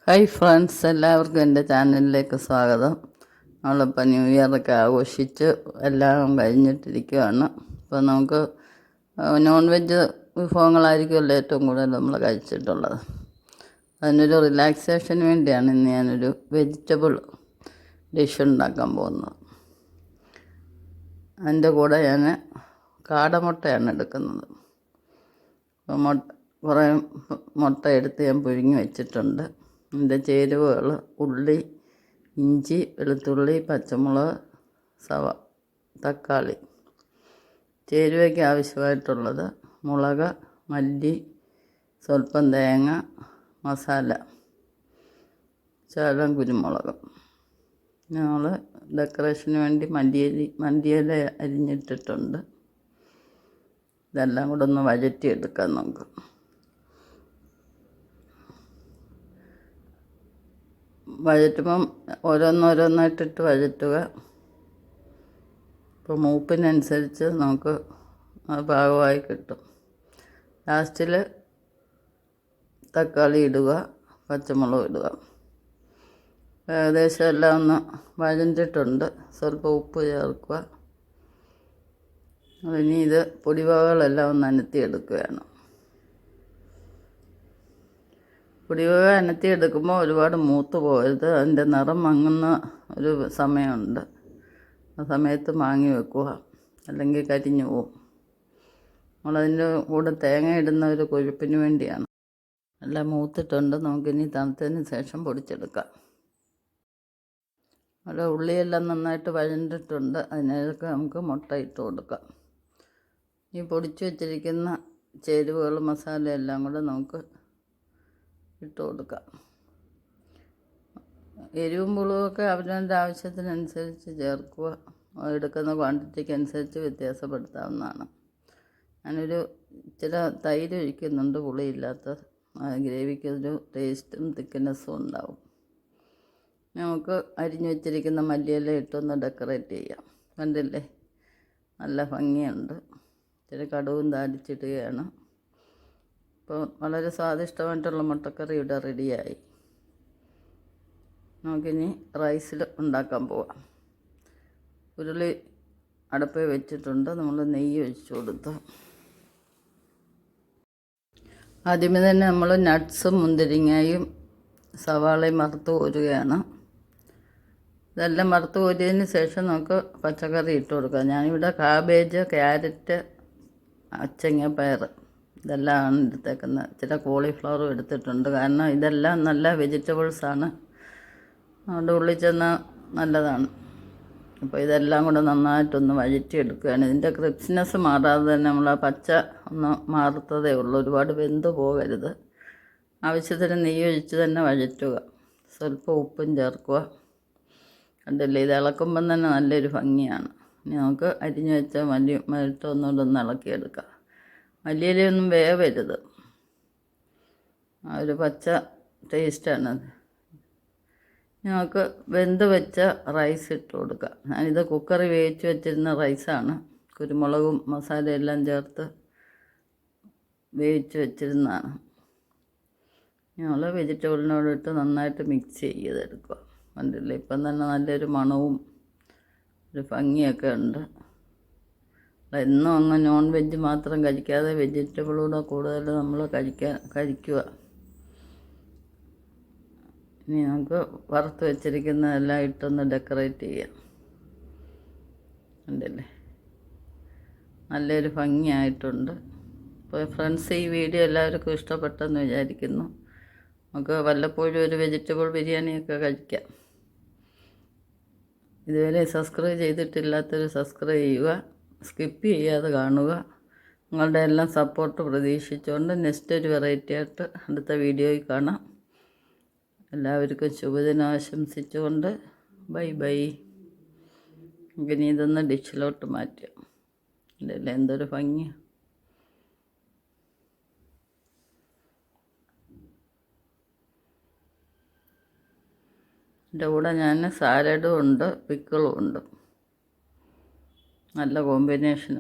Hi friends, എല്ലാവർക്കും എൻ്റെ ചാനലിലേക്ക് സ്വാഗതം. നമ്മളിപ്പോൾ ന്യൂ ഇയറൊക്കെ ആഘോഷിച്ച് എല്ലാം കഴിഞ്ഞിട്ടിരിക്കുകയാണ്. ഇപ്പോൾ നമുക്ക് നോൺ വെജ് വിഭവങ്ങളായിരിക്കുമല്ലോ ഏറ്റവും കൂടുതൽ നമ്മൾ കഴിച്ചിട്ടുള്ളത്. അതിനൊരു റിലാക്സേഷന് വേണ്ടിയാണ് ഇന്ന് ഞാനൊരു വെജിറ്റബിൾ ഡിഷ് ഉണ്ടാക്കാൻ പോകുന്നത്. അതിൻ്റെ കൂടെ ഞാൻ കാടമുട്ടയാണ് എടുക്കുന്നത്. അപ്പോൾ കുറേ മുട്ട എടുത്ത് ഞാൻ പുഴുങ്ങി വെച്ചിട്ടുണ്ട്. ഇതിൻ്റെ ചേരുവകൾ: ഉള്ളി, ഇഞ്ചി, വെളുത്തുള്ളി, പച്ചമുളക്, തക്കാളി. ചേരുവയ്ക്ക് ആവശ്യമായിട്ടുള്ളത് മുളക്, മല്ലി, സ്വല്പം തേങ്ങ, മസാല, ശകലം കുരുമുളക്. ഞങ്ങൾ ഡെക്കറേഷന് വേണ്ടി മല്ലിയില അരിഞ്ഞിട്ടിട്ടുണ്ട്. ഇതെല്ലാം കൂടെ ഒന്ന് വഴറ്റിയെടുക്കാം നമുക്ക്. വഴറ്റുമ്പം ഓരോന്നോരോന്നായിട്ടിട്ട് വഴറ്റുക. ഇപ്പോൾ മൂപ്പിനനുസരിച്ച് നമുക്ക് പാകമായി കിട്ടും. ലാസ്റ്റിൽ തക്കാളി ഇടുക, പച്ചമുളക് ഇടുക. ഏകദേശം എല്ലാം ഒന്ന് വഴഞ്ഞിട്ടുണ്ട്. സ്വല്പം ഉപ്പ് ചേർക്കുക. ഇനി ഇത് പൊടിവകകളെല്ലാം ഒന്ന് അനത്തിയെടുക്കുകയാണ്. പൊടിവക അനത്തിയെടുക്കുമ്പോൾ ഒരുപാട് മൂത്ത് പോകരുത്. അതിൻ്റെ നിറം മങ്ങുന്ന ഒരു സമയമുണ്ട്. ആ സമയത്ത് മാങ്ങി വെക്കുക, അല്ലെങ്കിൽ കരിഞ്ഞു പോവും. നമ്മളതിൻ്റെ കൂടെ തേങ്ങ ഇടുന്ന ഒരു കൊഴുപ്പിന് വേണ്ടിയാണ്. എല്ലാം മൂത്തിട്ടുണ്ട്. നമുക്കിനി തണുത്തതിന് ശേഷം പൊടിച്ചെടുക്കാം. അവിടെ ഉള്ളിയെല്ലാം നന്നായിട്ട് വഴണ്ടിട്ടുണ്ട്. അതിനൊക്കെ നമുക്ക് മുട്ട ഇട്ട് കൊടുക്കാം. ഈ പൊടിച്ചു വച്ചിരിക്കുന്ന ചേരുവകൾ, മസാല എല്ലാം കൂടെ നമുക്ക് ഇട്ട് കൊടുക്കാം. എരിവും പുളിയൊക്കെ അവരവൻ്റെ ആവശ്യത്തിനനുസരിച്ച് ചേർക്കുക. എടുക്കുന്ന ക്വാണ്ടിറ്റിക്ക് അനുസരിച്ച് വ്യത്യാസപ്പെടുത്താവുന്നതാണ്. ഞാനൊരു ഇച്ചിരി തൈര് ഒഴിക്കുന്നുണ്ട്, പുളിയില്ലാത്ത. ഗ്രേവിക്കൊരു ടേസ്റ്റും തിക്നെസ്സും ഉണ്ടാവും. നമുക്ക് അരിഞ്ഞു വെച്ചിരിക്കുന്ന മല്ലിയില ഇട്ടൊന്ന് ഡെക്കറേറ്റ് ചെയ്യാം. കണ്ടില്ലേ, നല്ല ഭംഗിയുണ്ട്. ഇച്ചിരി കടുകും താളിച്ചിടുകയാണ്. ഇപ്പോൾ വളരെ സ്വാദിഷ്ടമായിട്ടുള്ള മുട്ടക്കറി ഇവിടെ റെഡിയായി. നമുക്കിനി റൈസിൽ ഉണ്ടാക്കാൻ പോവാം. ഉരുളി അടുപ്പിൽ വെച്ചിട്ടുണ്ട്. നമ്മൾ നെയ്യ് ഒഴിച്ചു കൊടുത്തു. ആദ്യമേ തന്നെ നമ്മൾ നട്ട്സും മുന്തിരിങ്ങയും സവാളയും വറുത്ത് കോരുകയാണ്. ഇതെല്ലാം വറുത്ത് കോരിയതിന് ശേഷം നമുക്ക് പച്ചക്കറി ഇട്ട് കൊടുക്കാം. ഞാനിവിടെ കാബേജ്, ക്യാരറ്റ്, അച്ചങ്ങ, പയർ ഇതെല്ലാം എടുത്തേക്കുന്നത്. ഇച്ചിരി കോളിഫ്ലവറും എടുത്തിട്ടുണ്ട്. കാരണം ഇതെല്ലാം നല്ല വെജിറ്റബിൾസാണ്. അതുകൊണ്ട് ഉള്ളിൽ ചെന്നാൽ നല്ലതാണ്. അപ്പോൾ ഇതെല്ലാം കൂടെ നന്നായിട്ടൊന്ന് വഴറ്റിയെടുക്കുകയാണ്. ഇതിൻ്റെ ക്രിസ്പിനെസ് മാറാതെ തന്നെ നമ്മൾ ആ പച്ച ഒന്ന് മാറത്തതേ ഉള്ളൂ. ഒരുപാട് വെന്ത് പോകരുത്. ആവശ്യത്തിന് നെയ്യ് ഒഴിച്ച് തന്നെ വഴറ്റുക. സ്വല്പം ഉപ്പും ചേർക്കുക. കണ്ടില്ലേ, ഇത് ഇളക്കുമ്പം തന്നെ നല്ലൊരു ഭംഗിയാണ്. ഇനി നമുക്ക് അരിഞ്ഞു വെച്ച ഒന്നുകൂടെ ഒന്ന് ഇളക്കിയെടുക്കാം. മല്ലിയിലയൊന്നും വേവരുത്. ആ ഒരു പച്ച ടേസ്റ്റാണത്. നമുക്ക് വെന്ത് വെച്ച റൈസ് ഇട്ട് കൊടുക്കാം. ഞാനിത് കുക്കറിൽ വേവിച്ച് വെച്ചിരുന്ന റൈസാണ്. കുരുമുളകും മസാലയെല്ലാം ചേർത്ത് വേവിച്ച് വെച്ചിരുന്നതാണ്. ഞങ്ങൾ വെജിറ്റബിളിനോടിട്ട് നന്നായിട്ട് മിക്സ് ചെയ്തെടുക്കുക. കണ്ടില്ലേ, ഇപ്പം തന്നെ നല്ലൊരു മണവും ഒരു ഭംഗിയൊക്കെ ഉണ്ട്. എന്നും അങ്ങ് നോൺ വെജ് മാത്രം കഴിക്കാതെ വെജിറ്റബിളൂടെ കൂടുതൽ നമ്മൾ കഴിക്കുക. ഇനി നമുക്ക് വറുത്ത് വെച്ചിരിക്കുന്നതെല്ലാം ഇട്ടൊന്ന് ഡെക്കറേറ്റ് ചെയ്യാം. ഉണ്ടല്ലേ, നല്ലൊരു ഭംഗിയായിട്ടുണ്ട്. അപ്പോൾ ഫ്രണ്ട്സ്, ഈ വീഡിയോ എല്ലാവർക്കും ഇഷ്ടപ്പെട്ടെന്ന് വിചാരിക്കുന്നു. നമുക്ക് വല്ലപ്പോഴും ഒരു വെജിറ്റബിൾ ബിരിയാണിയൊക്കെ കഴിക്കാം. ഇതുവരെ സബ്സ്ക്രൈബ് ചെയ്തിട്ടില്ലാത്തൊരു സബ്സ്ക്രൈബ് ചെയ്യുക. സ്കിപ്പ് ചെയ്യാതെ കാണുക. നിങ്ങളുടെ എല്ലാം സപ്പോർട്ട് പ്രതീക്ഷിച്ചുകൊണ്ട് നെക്സ്റ്റ് ഒരു വെറൈറ്റി ആയിട്ട് അടുത്ത വീഡിയോയിൽ കാണാം. എല്ലാവർക്കും ശുഭദിനം ആശംസിച്ചുകൊണ്ട് ബൈ ബൈ. ഇനി ഇതൊന്ന് ഡിഷിലോട്ട് മാറ്റാം. ഇതല്ലേ എന്തൊരു ഭംഗി. ഇതിൻ്റെ കൂടെ ഞാൻ സാലഡും ഉണ്ട്, പിക്കിളും ഉണ്ട്. നല്ല കോമ്പിനേഷൻ.